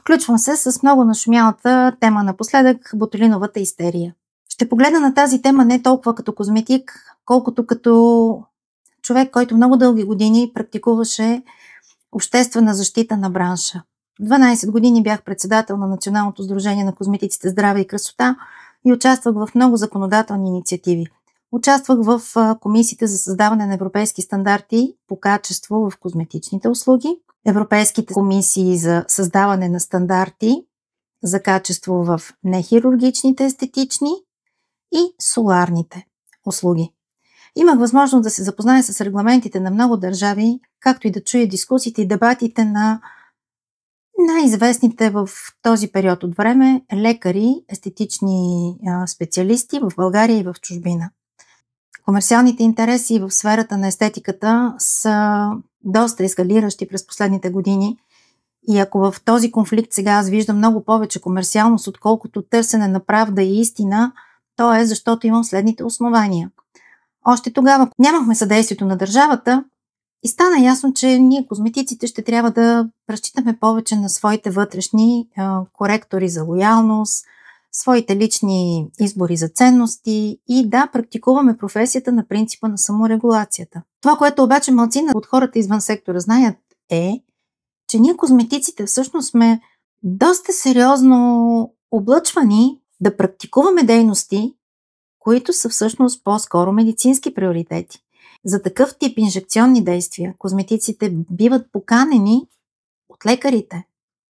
Включвам се с много нашумялата тема напоследък – ботулиновата истерия. Ще погледна на тази тема не толкова като козметик, колкото като човек, който много дълги години практикуваше обществена защита на бранша. 12 години бях председател на Националното сдружение на козметиците здраве и красота и участвах в много законодателни инициативи. Участвах в комисиите за създаване на европейски стандарти по качество в козметичните услуги, европейските комисии за създаване на стандарти за качество в нехирургичните естетични и соларните услуги. Имах възможност да се запозная с регламентите на много държави, както и да чуя дискусиите и дебатите на най-известните в този период от време лекари, естетични специалисти в България и в чужбина. Комерциалните интереси в сферата на естетиката са доста ескалиращи през последните години и ако в този конфликт сега аз виждам много повече комерциалност, отколкото търсене на правда и истина, то е защото имам следните основания. Още тогава нямахме съдействието на държавата и стана ясно, че ние козметиците ще трябва да разчитаме повече на своите вътрешни коректори за лоялност, своите лични избори за ценности и да практикуваме професията на принципа на саморегулацията. Това, което обаче малцина от хората извън сектора знаят е, че ние козметиците всъщност сме доста сериозно облъчвани да практикуваме дейности, които са всъщност по-скоро медицински приоритети. За такъв тип инжекционни действия козметиците биват поканени от лекарите.